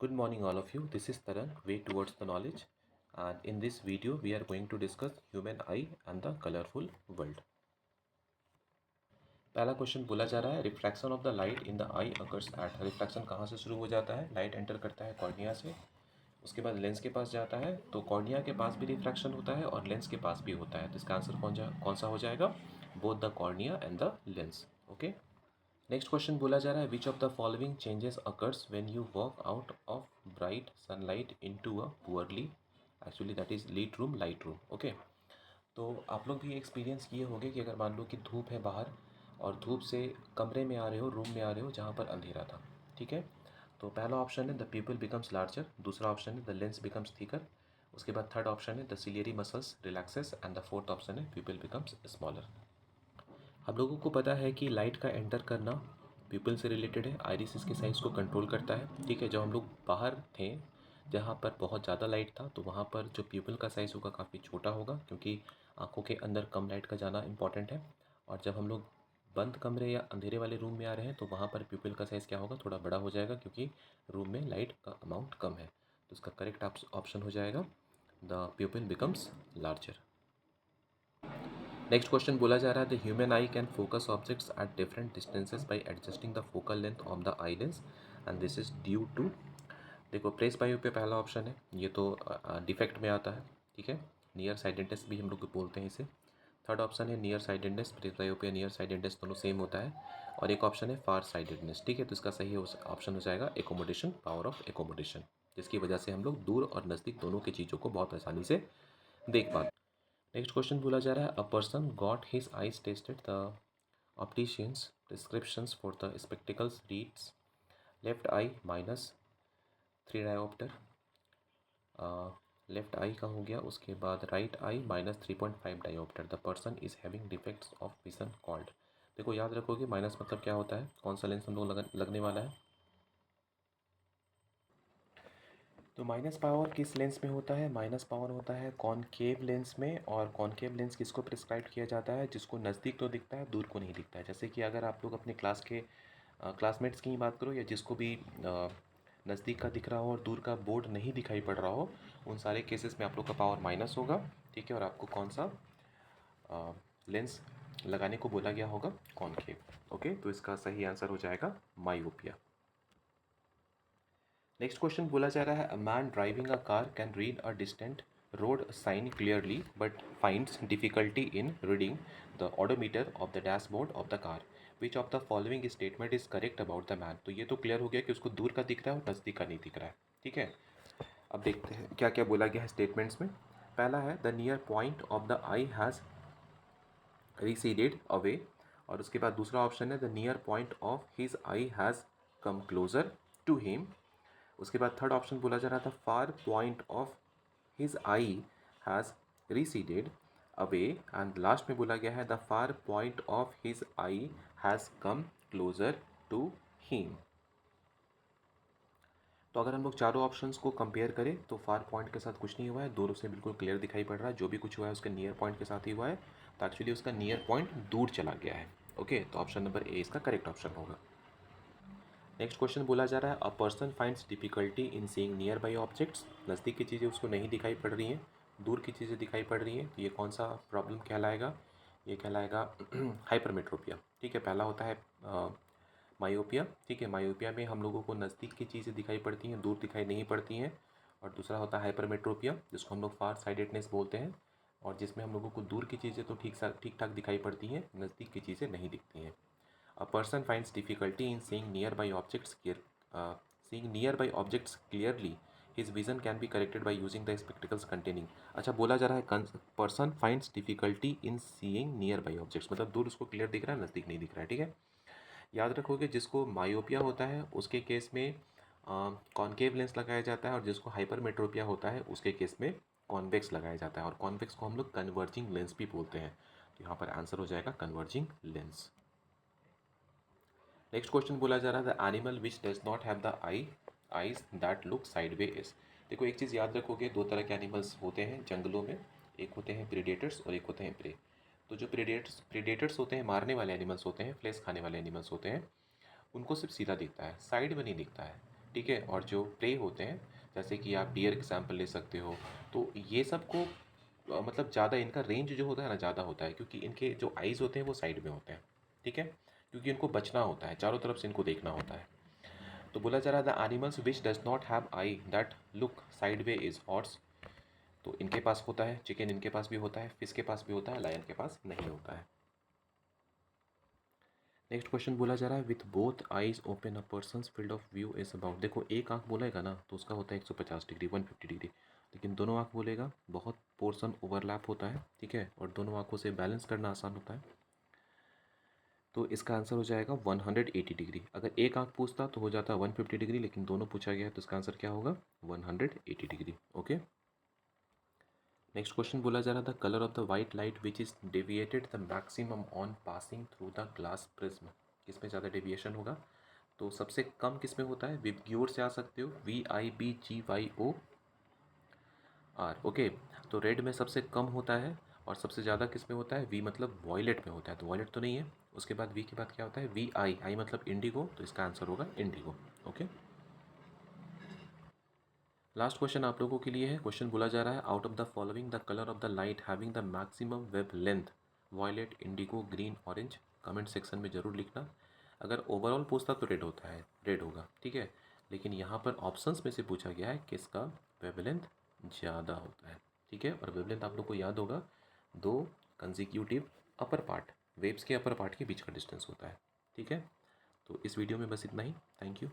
Good morning all of you. This is Taran, Way Towards the Knowledge, and in this video we are going to discuss human eye and the colorful world. पहला question बोला जा रहा है refraction of the light in the I occurs at. Refraction कहाँ से शुरू हो जाता है? लाइट एंटर करता है कॉर्निया से, उसके बाद लेंस के पास जाता है, तो कॉर्निया के पास भी रिफ्रैक्शन होता है और लेंस के पास भी होता है। तो इसका आंसर कौन सा हो जाएगा? Both the cornea and the lens. Okay, next question बोला जा रहा है which of the following changes occurs when you walk out of bright sunlight into a poorly, actually that is lit room light room. Okay, तो आप लोग भी experience किए होंगे कि अगर मान लो कि धूप है बाहर और धूप से कमरे में आ रहे हो, रूम में आ रहे हो जहाँ पर अंधेरा था, ठीक है। तो पहला ऑप्शन है द पीपल बिकम्स लार्जर, दूसरा ऑप्शन है द लेंस बिकम्स थिकर, उसके बाद थर्ड ऑप्शन है the ciliary muscles relaxes and the fourth option है पीपल बिकम्स स्मॉलर। हम लोगों को पता है कि लाइट का एंटर करना प्यूपिल से रिलेटेड है, आइरिस इसके साइज़ को कंट्रोल करता है, ठीक है। जब हम लोग बाहर थे जहाँ पर बहुत ज़्यादा लाइट था तो वहाँ पर जो प्यूपिल का साइज़ होगा काफ़ी छोटा होगा, क्योंकि आंखों के अंदर कम लाइट का जाना इंपॉर्टेंट है। और जब हम लोग बंद कमरे या अंधेरे वाले रूम में आ रहे हैं तो वहाँ पर प्यूपिल का साइज़ क्या होगा? थोड़ा बड़ा हो जाएगा, क्योंकि रूम में लाइट का अमाउंट कम है। तो इसका करेक्ट ऑप्शन हो जाएगा the pupil becomes larger. Next question बोला जा रहा है the human eye can focus objects at different distances by adjusting the focal length of the eye lens and this is due to. देखो प्रेस बायो पे पहला ऑप्शन है, ये तो डिफेक्ट में आता है, ठीक है। नियर साइडेडनेस भी हम लोग बोलते हैं इसे। थर्ड ऑप्शन है नियर साइडेडनेस, प्रेस बायो पे नियर साइडेडनेस दोनों सेम होता है। और एक ऑप्शन है फार साइडेडनेस, ठीक है। तो इसका सही ऑप्शन हो जाएगा एकोमोडेशन, पावर ऑफ एकोमोडेशन, जिसकी वजह से हम लोग दूर और नज़दीक दोनों की चीज़ों को बहुत आसानी से देख पाते हैं। नेक्स्ट क्वेश्चन बोला जा रहा है a person got his eyes tested, the opticians prescriptions for the spectacles reads left eye -3 dioptre, left eye का हो गया, उसके बाद right eye -3.5 dioptre. The person is having defects of vision called. देखो याद रखोगे माइनस मतलब क्या होता है, कौन सा लेंस हम लोग लगने वाला है। तो माइनस पावर किस लेंस में होता है? माइनस पावर होता है कॉनकेव लेंस में। और कॉनकेव लेंस किसको प्रिस्क्राइब किया जाता है? जिसको नज़दीक तो दिखता है, दूर को नहीं दिखता है। जैसे कि अगर आप लोग अपने क्लास के क्लासमेट्स की ही बात करो, या जिसको भी नज़दीक का दिख रहा हो और दूर का बोर्ड नहीं दिखाई पड़ रहा हो, उन सारे केसेस में आप लोग का पावर माइनस होगा, ठीक है। और आपको कौन सा लेंस लगाने को बोला गया होगा? कॉनकेव। ओके, तो इसका सही आंसर हो जाएगा मायोपिया। नेक्स्ट क्वेश्चन बोला जा रहा है a man driving a car can read a distant road sign clearly but finds difficulty in reading the odometer of the dashboard of the car. Which of the following statement is correct about the man. तो ये तो clear हो गया कि उसको दूर का दिख रहा है और नज़दीक का नहीं दिख रहा है, ठीक है। अब देखते हैं क्या क्या बोला गया है स्टेटमेंट्स में। पहला है the near point of the eye has receded away, और उसके बाद दूसरा ऑप्शन है the near point of his eye has come closer to him. उसके बाद थर्ड ऑप्शन बोला जा रहा था far point of his eye has receded away, and last में बोला गया है the far point of his eye has come closer to him. तो अगर हम लोग चारों ऑप्शंस को कंपेयर करें तो फार पॉइंट के साथ कुछ नहीं हुआ है, दोनों से बिल्कुल क्लियर दिखाई पड़ रहा है। जो भी कुछ हुआ है उसके नियर पॉइंट के साथ ही हुआ है, तो एक्चुअली उसका नियर पॉइंट दूर चला गया है। ओके, तो ऑप्शन नंबर ए इसका करेक्ट ऑप्शन होगा। नेक्स्ट क्वेश्चन बोला जा रहा है a person finds difficulty in seeing near by objects. नज़दीक की चीज़ें उसको नहीं दिखाई पड़ रही हैं, दूर की चीज़ें दिखाई पड़ रही हैं, तो ये कौन सा प्रॉब्लम कहलाएगा? ये कहलाएगा हाइपरमेट्रोपिया, ठीक है। पहला होता है मायोपिया, ठीक है। मायोपिया में हम लोगों को नज़दीक की चीज़ें दिखाई पड़ती हैं, दूर दिखाई नहीं पड़ती हैं। और दूसरा होता है हाइपरमेट्रोपिया, जिसको हम लोग फार साइडेडनेस बोलते हैं, और जिसमें हम लोगों को दूर की चीज़ें तो ठीक ठाक दिखाई पड़ती हैं, नज़दीक की चीज़ें नहीं दिखती हैं। A person finds difficulty in seeing nearby objects clearly. His vision can be corrected by using the spectacles containing. अच्छा, बोला जा रहा है person finds difficulty in seeing near by objects, मतलब दूर उसको क्लियर दिख रहा है, नज़दीक नहीं दिख रहा है, ठीक है। याद रखोगे जिसको मायोपिया होता है उसके केस में कॉनकेव लेंस लगाया जाता है, और जिसको हाइपरमेट्रोपिया होता है उसके केस में कॉन्वेक्स लगाया जाता है। और कॉन्वेक्स को हम लोग कन्वर्जिंग लेंस भी बोलते हैं। तो यहाँ पर आंसर हो जाएगा कन्वर्जिंग लेंस। नेक्स्ट क्वेश्चन बोला जा रहा है the animal which does not have the eyes that look sideways. देखो एक चीज़ याद रखोगे, दो तरह के एनिमल्स होते हैं जंगलों में, एक होते हैं प्रीडेटर्स और एक होते हैं प्रे। तो जो प्रीडेटर्स होते हैं, मारने वाले एनिमल्स होते हैं, फ्लेश खाने वाले एनिमल्स होते हैं, उनको सिर्फ सीधा दिखता है, साइड में नहीं दिखता है। ठीक है। और जो प्रे होते हैं, जैसे कि आप डियर एग्जाम्पल ले सकते हो, तो ये सब को मतलब ज़्यादा इनका रेंज जो होता है ना ज़्यादा होता है, क्योंकि इनके जो आइज़ होते हैं वो साइड में होते हैं, ठीक है, क्योंकि इनको बचना होता है, चारों तरफ से इनको देखना होता है। तो बोला जा रहा है the animals which does not have I that look side way is horse. तो इनके पास होता है, चिकन इनके पास भी होता है, फिश के पास भी होता है, लायन के पास नहीं होता है। नेक्स्ट क्वेश्चन बोला जा रहा है with both eyes open a person's field of view is about. देखो एक आंख बोलेगा ना तो उसका होता है 150 डिग्री 150 डिग्री, लेकिन दोनों आंख बोलेगा बहुत पोर्शन ओवरलैप होता है, ठीक है, और दोनों आंखों से बैलेंस करना आसान होता है। तो इसका आंसर हो जाएगा 180 डिग्री। अगर एक आंख पूछता तो हो जाता 150 डिग्री, लेकिन दोनों पूछा गया है तो इसका आंसर क्या होगा 180 डिग्री। ओके। नेक्स्ट क्वेश्चन बोला जा रहा था colour of the white light which is deviated the maximum on passing through the glass prism. किसमें ज़्यादा डेविएशन होगा? तो सबसे कम किस में होता है? विबग्योर से आ सकते हो, VIBGYOR। ओके। तो रेड में सबसे कम होता है, और सबसे ज़्यादा किस में होता है? वी मतलब वॉयलेट में होता है, तो वॉयलेट तो नहीं है। उसके बाद वी के बाद क्या होता है? VI, आई मतलब इंडिगो, तो इसका आंसर होगा इंडिगो। ओके। लास्ट क्वेश्चन आप लोगों के लिए है। क्वेश्चन बोला जा रहा है out of the following the colour of the light having the maximum wave length violet, indigo, green, orange. Comment section में ज़रूर लिखना। अगर ओवरऑल पूछता तो रेड होता है, रेड होगा, ठीक है, लेकिन यहाँ पर ऑप्शंस में से पूछा गया है किसका वेवलेंथ ज़्यादा होता है, ठीक है। और वेवलेंथ आप लोग को याद होगा, दो कंजिक्यूटिव अपर पार्ट, वेव्स के अपर पार्ट के बीच का डिस्टेंस होता है, ठीक है। तो इस वीडियो में बस इतना ही। Thank you.